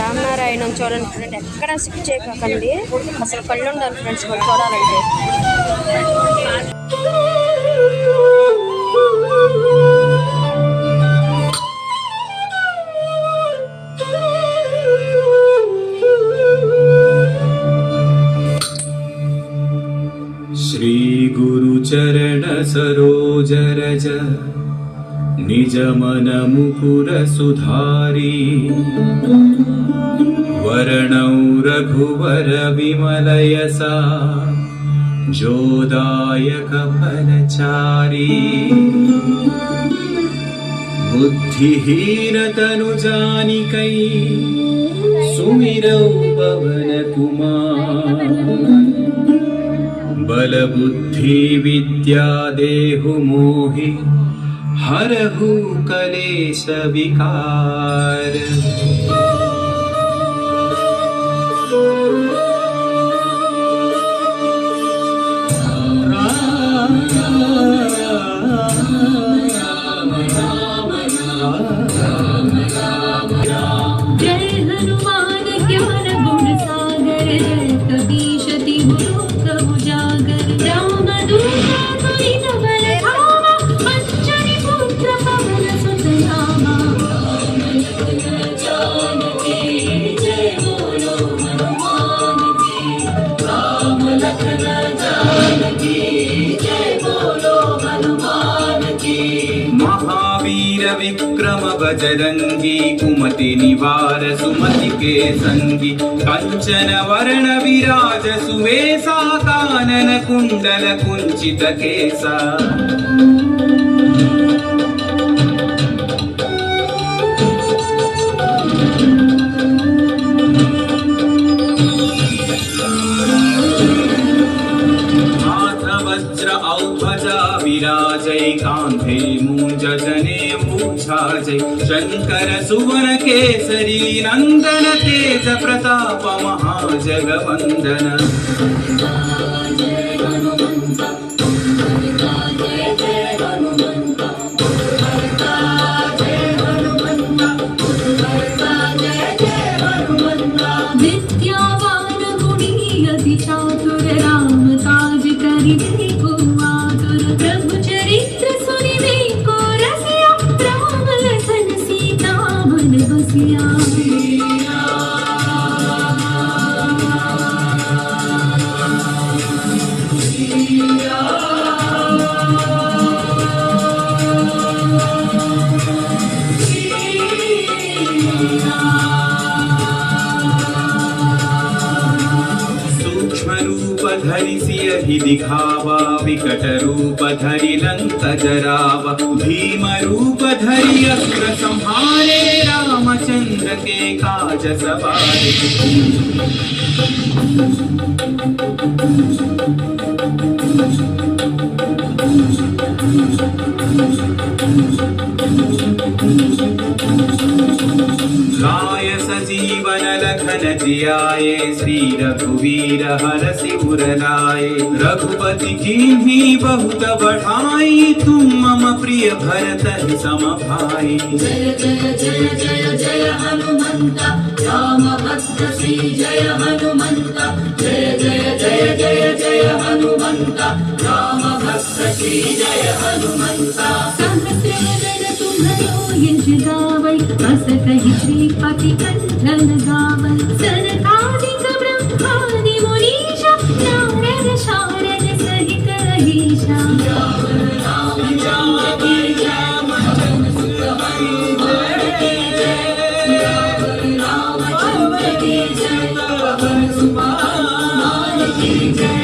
రామనారాయణం చూడండి ఫ్రెండ్, ఎక్కడ స్కిప్ చేయకండి, అసలు కళ్ళు ఉండాలి ఫ్రెండ్స్ మనం చూడాలంటే. श्री गुरु चरण सरोज रज निज मन मुकुर सुधारी वर्णौ रघुवर विमलयसा जोदायक फलचारी बुद्धिहीन तनु जानिकै सुमिरौ पवन कुमार बल बुद्धि विद्या देहु मोहि हरहु कलेश विकार। महावीर विक्रम बजरंगी कुमति निवार सुमति के संगी कंचन वर्ण विराज सुवेशा कानन कुंडल कुंचित केसा विराजै कांधे मूंज जने मूर्छाजै शंकर सुवन केसरी नंदन तेज प्रताप महाजगवंदन विद्यावान गुणी अति चातुर राम काज करिबे को आतुर प्रभु चरित्र सुनिबे को रसिया राम लखन सीता मन बसिया। धरि सियहि दिखावा विकट रूप धरि लंक जरावा भीम रूप धरि असुर संहारे रामचंद्र के काज सवारे। लाय सजीवन लखन जियाए श्री रघुवीर हरषि उर लाए रघुपति कीन्ही बहुत बढ़ाई तुम मम प्रिय भरत सम भाई। जय जय जय जय जय हनुमंत राम भद्र श्री जय हनुमंत जय जय जय जय जय हनुमंत राम भद्र श्री जय हनुमंत। सहस्र तुम्हारो यश गावै अस कहि श्रीपति कंठन गावै सनकादिक ब्रह्मादि मुनीषा नारद शारद सहित अहीशा। राम जानकी रामचंद्र सुत हनुमान की जय रामचंद्र की जय पवन सुमान की जय।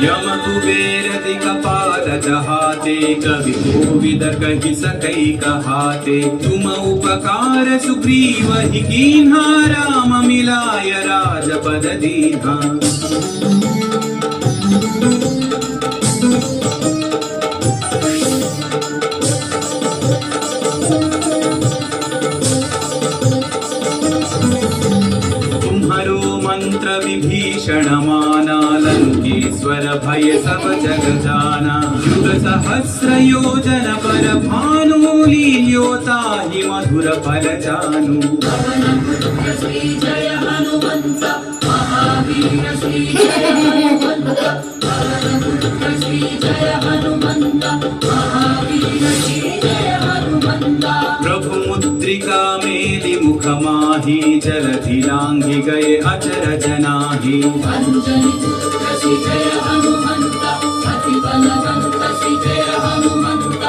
यम कुबेर दिक्पाल जहाते कवि कोविद कहि सकै कहाते तुम उपकार सुग्रीव ही कीन्हा राम मिलाय राजपद दीन्हा। मंत्र विभीषण माना लंकेश्वर भय सब जग जाना युग सहस्र योजन पर भानु लील्योता हि मधुर फल जानु श्री जय हनुमंत महावीर श्री जय हनुमंत श्री जय हनुमंत महावीर श्री जय हनुमंत प्रभु मुद्रिका मेलि मुख माहि जलधि लांघि गए अचरज नाही अंजनी पुत्र श्री जय हनुमंत अति बलवंत श्री जय हनुमंत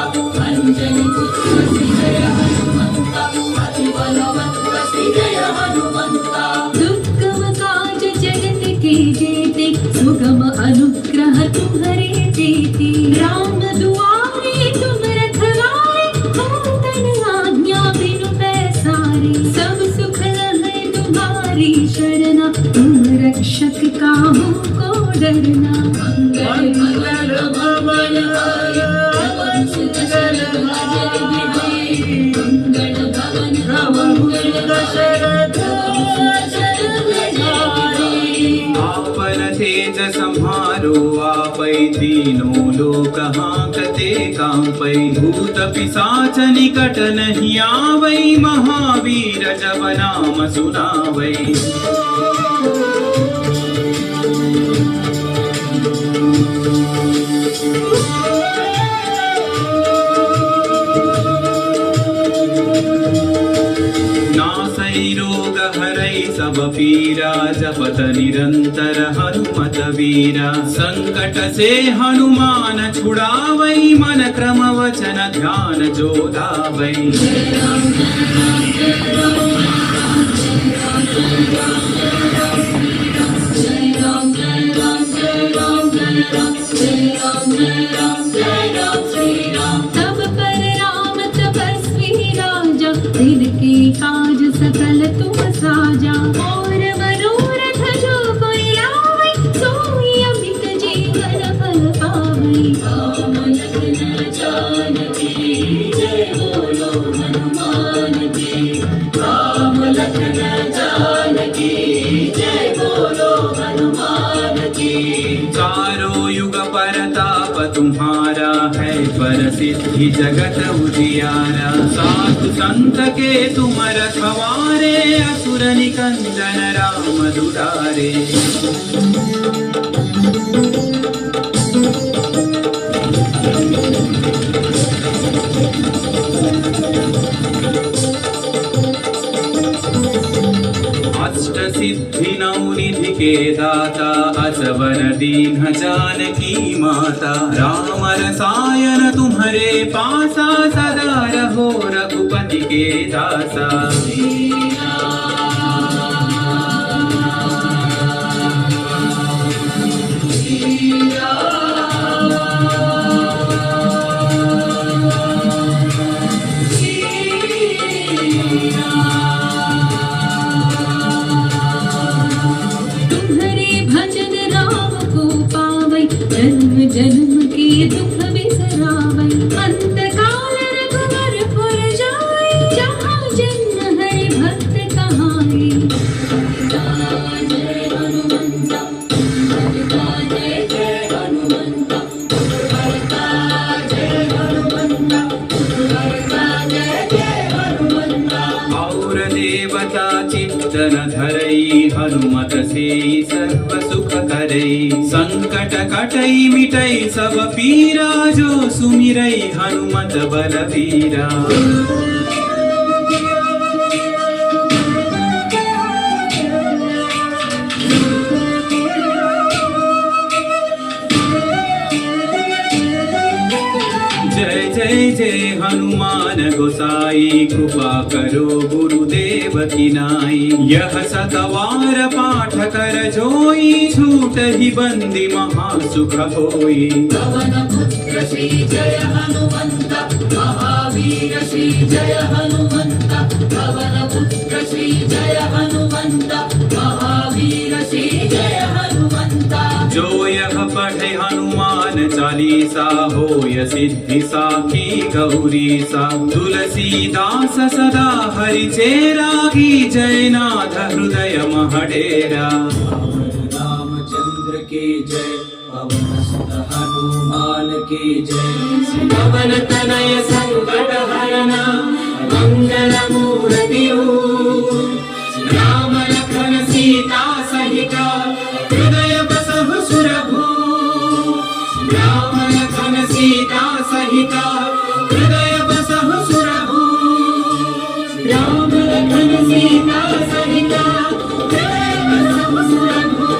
अंजनी पुत्र श्री जय हनुमंत अति बलवंत श्री जय हनुमंत दुर्गम काज जगत के जेते सुगम अनुग्रह तुम्हारे जेते राम दुआरे तुम रखवारे हो तन आज्ञा बिनु पैसारे सब सुख लहै तुम्हारी शरणा तुम रक्षक काहू को डरना मंगल मंगल भवन पवन सुत मंगल भवन मंगल दशरथ आपन तेज संहारो आपै तीनों लोक हांकते कांपै भूत पिशाच निकट नहीं आवै महावीर जब नाम सुनावै नासै रोग हरै सब पीरा जपत निरंतर हनुमत वीरा संकट से हनुमान छुड़ावै मन क्रम वचन ध्यान जो लावै तब पर राम तपस्वी राजा तिनके काज सकल तुम साजा और मनोरथ जो कोई लावै सोई अमित जीवन फल पावै राम लखन जानकी जय बोलो हनुमान की राम लखन जानकी जय बोलो हनुमान की चारों युग परताप तुम्हारा है परसिद्धि जगत उजियारा साधु संत के तुम रखवारे असुर निकंदन राम दुलारे अष्ट सिद्धि नौ निधि के दाता असवर दीन जानकी माता राम रसायन तुम्हारे पासा सदा रहो रघुपति के दासा जन्म जन्म के दुख बिसरावै अंत काल रघुवर पुर जाय जहाँ जन्म है भक्त कहाई जय हनुमंत जय जय हनुमंत जय हनुमंत जय हनुमंत और देवता चित्तन धरई हनुमत से सर्व सुख करई संकट कटई मिटई सब पीरा जो सुमिरई हनुमत बलवीरा जय जय जय हनुमान गोसाई कृपा करो गुरुदेव की नाई यह सतवार पाठ कर जोई छूट ही बंदी महासुख होई पवन पुत्र श्री जय हनुमंत महावीर श्री जय हनुमंत पवन पुत्र श्री जय हनुमंत महावीर श्री जय हनुमंत जो यह पढ़े हनुमान चालीसा होय सिद्धि साखी गौरी सा तुलसीदास सदा हरि चेरागी जयनाथ हृदय महडेरा। रामचंद्र की जय, पवन सुत हनुमान की जय, पवन तनय संकट हरना मंगल मूर्ति राम लखन सीता सहित हृदय बसहु सुरभू। राम लखन सीता सहित हृदय बसहु सुरभू। राम लखन सीता सहित हृदय बसहु सुरभू।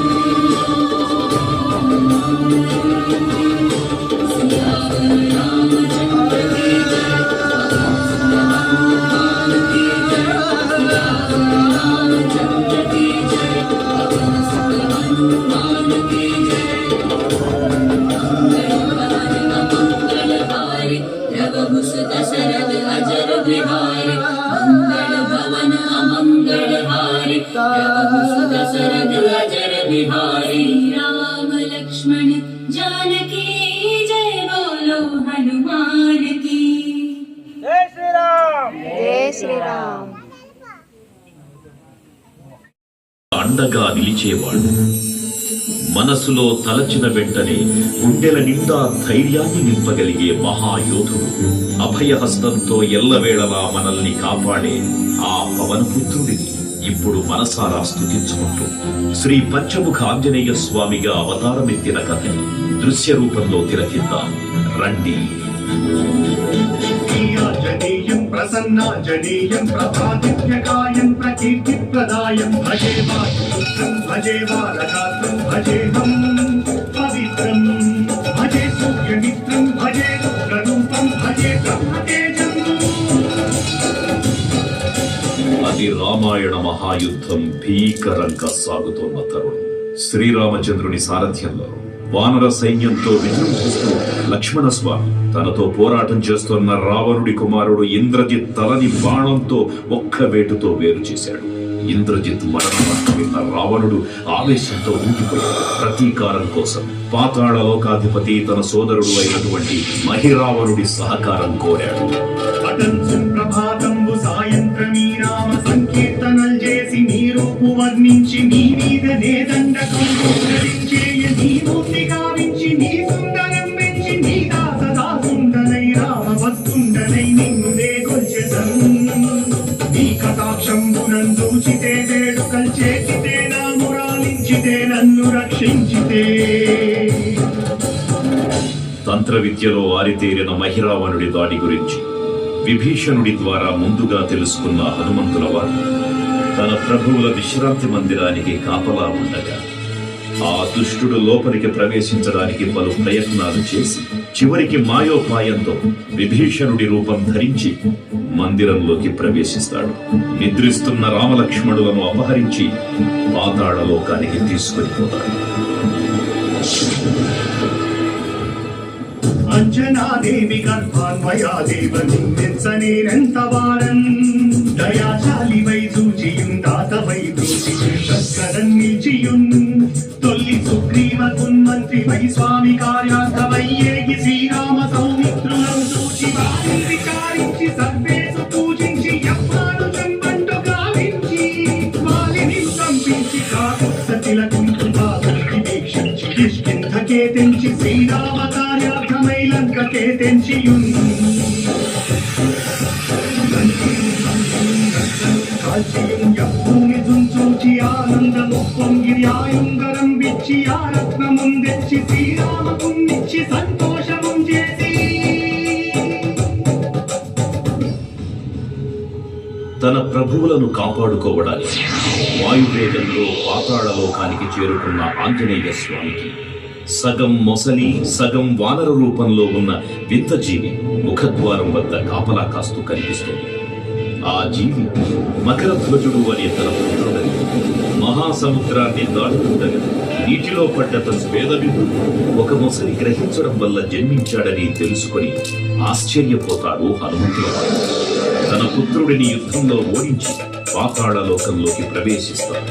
दशरथ अजर बिहारी मंगल भवन अमंगल हारी। दशरथ अजर बिहारी राम लक्ष्मण जानकी जय बोलो हनुमान की। जय శ్రీరామ్. అండగా నిలిచేవాడు. మనసులో తలచిన వెంటనే గుండెల నిండా ధైర్యాన్ని నింపగలిగే మహాయోధుడు. అభయహస్తంతో ఎల్లవేళలా మనల్ని కాపాడే ఆ పవనపుత్రుడిని ఇప్పుడు మనసారా స్తుతించుకుంటూ శ్రీ పంచముఖ ఆంజనేయ స్వామిగా అవతారమెత్తిన కథని దృశ్య రూపంలో తిలకిద్దాం రండి. जनेयं प्रसन्नाञ्जनेयं प्रभादित्यकायं प्रकीर्तिप्रदायं भजे वायुपुत्रं भजे बालगात्रं भजेऽहं पवित्रं भजे सूर्यमित्रं भजे रुद्ररूपं भजे ब्रह्मतेजम्। అది రామాయణ మహాయుద్ధం భీకరంగా సాగుతోన్న తరుణం. శ్రీరామచంద్రుని సారథ్యంలో వానర సైన్యంతో విజృంభిస్తూ లక్ష్మణ స్వామి తనతో పోరాటం చేస్తున్న రావణుడి కుమారుడు ఇంద్రజిత్ తలని బాణంతో ఒక్క వేటుతో వేరు చేశాడు. ఇంద్రజిత్ మరణం విన్న రావణుడు ఆవేశంతో ఊగిపోయాడు. ప్రతీకారం కోసం పాతాళ లోకాధిపతి తన సోదరుడు అయినటువంటి మహిరావణుడి సహకారం కోరాడు. ప్రభాతంబు సాయంత్రమీ రామ సంకీర్తనల్ చేసి నీ రూపు వర్ణించి నీ మీద నేదండకం నీ మూర్తి గావించి నీ సుందరం పెంచి నీ దాసదాసుండలై రామ వస్తుండలై నిన్నునే గొల్చెదన్. నీ కటాక్షంబునం చూచితే వేడుకల్ చేసితే నా మురాలించితే నన్ను రక్షించితే. తంత్ర విద్యలో ఆరితేరిన మహిరావణుడి దాడి గురించి విభీషణుడి ద్వారా ముందుగా తెలుసుకున్న హనుమంతుల వారు తన ప్రభువుల విశ్రాంతి మందిరానికి కాపలా ఉండగా ఆ దుష్టుడు లోపలికి ప్రవేశించడానికి పలు ప్రయత్నాలు చేసి చివరికి మాయోపాయంతో విభీషణుడి రూపం ధరించి మందిరంలోకి ప్రవేశిస్తాడు. నిద్రిస్తున్న రామలక్ష్మణులను అపహరించి పాతాళ లోకానికి తీసుకొని పోతాడు. అంజనాదేవి గర్భాన్వయాదేవని నించనేనంత వారన్ దయాశాలి వై చూచియున్ దాతవై దూచికరన్ నిలిచియున్ తొల్లి సుగ్రీవ కున్మంత్రి వై స్వామి కార్యార్థమై ఏగి శ్రీరామ సౌమిత్రులం చూచి వారిని విచారించి సర్వేసు పూజించి యవ్వాను చెంబంటు గావించి వాలిని సంపించి కాకుత్సతిలకుంటు బాధుడికి వీక్షించి కిష్కింధకే తెంచి శ్రీరామ కార్యార్థమై లంకకే తెంచియున్ భూమి దుంచూచి ఆనందము పొంగి ఆయుంగరం విచ్చి ఆ రత్నముందెచ్చి శ్రీరామకున్నిచ్చి సంతోషము చేసి. తన ప్రభువులను కాపాడుకోవడానికి వాయువేగంలో పాతాళ లోకానికి చేరుకున్న ఆంజనేయ స్వామికి సగం మొసలి సగం వానర రూపంలో ఉన్న వింత జీవి ముఖద్వారం వద్ద కాపలా కాస్తూ కనిపిస్తుంది. ఆ జీవి మకరధ్వజుడు అనే తన పుత్రుడని మహాసముద్రాన్ని దాటుతుండగా నీటిలో పడ్డ తన వేదవిధుడు ఒక మొసలి గ్రహించడం వల్ల జన్మించాడని తెలుసుకొని ఆశ్చర్యపోతాడు హనుమంతుల వారు. తన పుత్రుడిని యుద్ధంలో ఓడించి పాతాళ లోకంలోకి ప్రవేశిస్తాడు.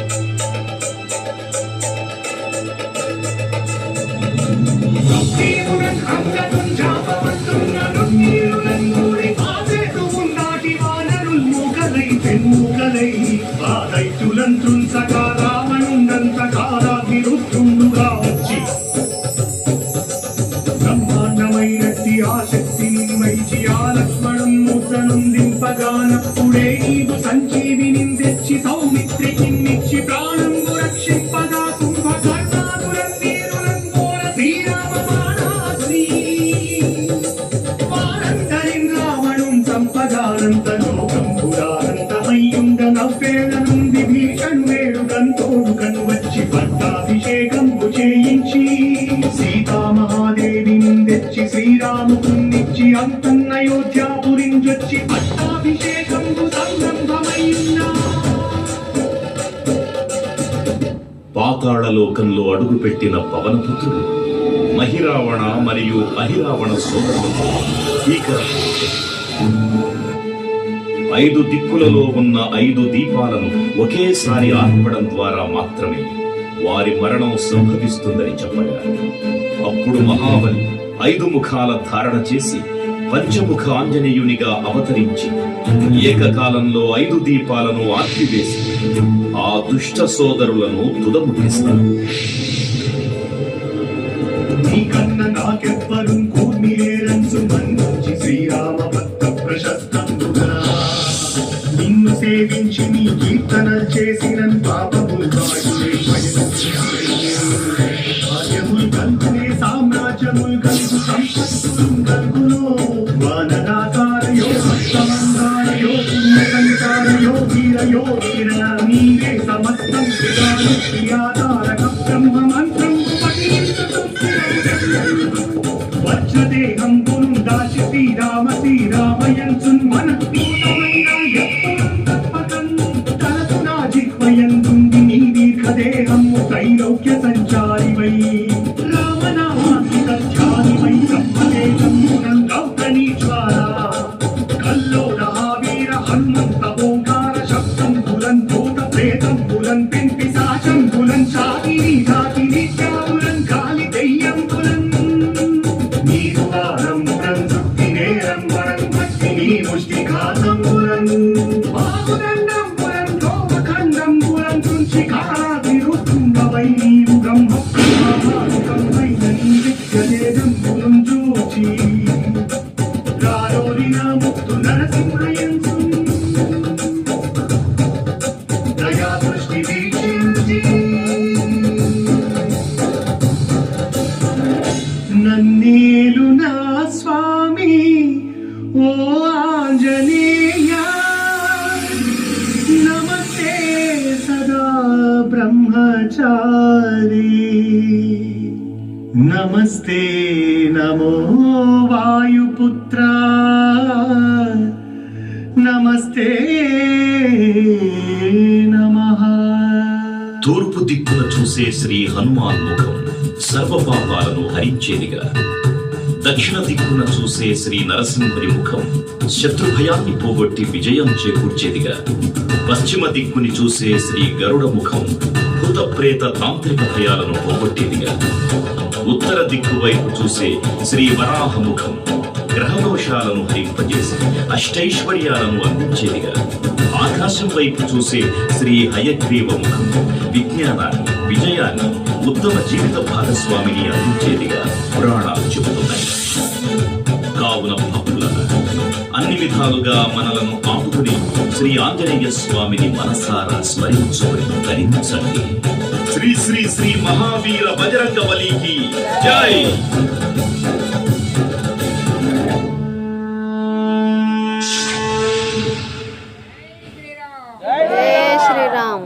సుగ్రీవునన్ అంగదున్ జాపవతున్ననున్ నీరునన్ గూడి ఆసేతు ఉన్నాటి వానరుల్ మూకలై తెన్మూకలై ఆ దైత్యులన్ త్రుంసగా రావణుండంతగా రాగిరుద్రుండుగా వచ్చి బ్రహ్మాండమైనట్టి ఆ శక్తిని వైచి ఆ లక్ష్మణుం ముద్రనుందింపగానప్పుడే నీవు సంజీవిని తెచ్చి సౌమిత్రికిన్నిచ్చి ప్రాణంబు రక్షింపగా కుంభకర్ణాదురం వీరులం కోర శ్రీరామ బాణాగ్ని వారందరిన్ రావణుం సంపదానంత లోకం పురానంతమయ్యుండ నవ్వేళనుం విభీషణువేడు గంతోడు కను వచ్చి పట్టాభిషేకంబు చేయించి సీతామహాదేవిని తెచ్చి శ్రీరాముకున్నిచ్చి అంతన్నయోధ్యాపురించొచ్చి పట్టాభిషేకంబు సంరంభమయ్యున్నా పాతాళలోకంలో అడుగుపెట్టిన పవనపుత్రుడు మహిరావణ మరియు అహిరావణ సోదరులతో భీకరంగా 5 దిక్కులలో ఉన్న 5 దీపాలను ఒకేసారి ఆర్పడం ద్వారా మాత్రమే వారి మరణం సంభవిస్తుందని చెప్పగా అప్పుడు మహాబలి 5 ముఖాల ధారణ చేసి పంచముఖ ఆంజనేయునిగా అవతరించి ఏకకాలంలో 5 దీపాలను ఆర్పివేసి ఆ దుష్ట సోదరులను తుదముట్టిస్తారు. నీకన్న నాకెవ్వరు కూర్మిలేరంచు మన్నించి శ్రీరామ భక్త ప్రశస్తంబుగా నిన్ను సేవించి నీ కీర్తనలు చేసిన పాపములు భాగ్యములు కలుగునే సామ్రాజ్యములు కలుగు సంపత్తులు కలుగును వానరాకారయో భక్తమందారయో పుణ్యకంకారయో వీరయో వీర నీవే సమస్తం క్రియాధారక బ్రహ్మ మంత్రం వజ్రదేహం పును దాచి శ్రీరామయంచున్ మనఃపూతమైన ఎప్పుడూ తప్పకన్ తలపు నా జిహ్వయందుంది నీ దీర్ఘదేహము త్రైలోక్య సంచారివై రామనామాంకిత ధ్యానివై బ్రహ్మదేశమునం గౌతనీ జ్వాల కల్లోల వీర హనుమంత ఓంకార శబ్దం బులన్ భూత ప్రేతం బులన్ పెంపి సాచం బులన్ చాకిని ధాకిని చావులన్ కాలి దెయ్యం బులన్ ముష్టిఘాతంబులం బాహుదండంబులం లోకఖండంబులం తుంచికారాతిరుతుండవై నీవు బ్రహ్మప్రభావారుకమైన నీ విద్యలేదంబులం చూచి రారోరిన ముక్తు నరసింహయంసు దయా దృష్టి వీక్షించి నన్నేలు నా స్వామి ఓ ఆంజనేయ నమస్తే సదా బ్రహ్మచారి నమస్తే నమో వాయుపుత్ర నమస్తే నమః. తూర్పు దిక్కున చూసే శ్రీ హనుమాన్ ముఖం సర్వపాపాలను హరించేదిగా, దక్షిణ దిక్కున చూసే శ్రీ నరసింహుని ముఖం శత్రుభయాన్ని పోగొట్టి విజయం చేకూర్చేదిగా, పశ్చిమ దిక్కుని చూసే శ్రీ గరుడ ముఖం భూత ప్రేత తాంత్రిక భయాలను పోగొట్టేదిగా, ఉత్తర దిక్కు వైపు చూసే శ్రీ వరాహ ముఖం గ్రహదోషాలను హరింపజేసి అష్టైశ్వర్యాలను అందించేదిగా, ఆకాశం వైపు చూసే శ్రీ హయగ్రీవ ముఖం విజ్ఞానాన్ని, విజయాన్ని, ఉత్తమ జీవిత భాగస్వామిని అందించేదిగా పురాణాలు చెబుతున్నాయి. కావున భక్తులను అన్ని విధాలుగా మనలను ఆపుకుని శ్రీ ఆంజనేయ స్వామిని మనసారా స్మరించుకొని ధరించండి. శ్రీ శ్రీ శ్రీ మహావీర బజరంగ బలికి జై. జై శ్రీరామ్.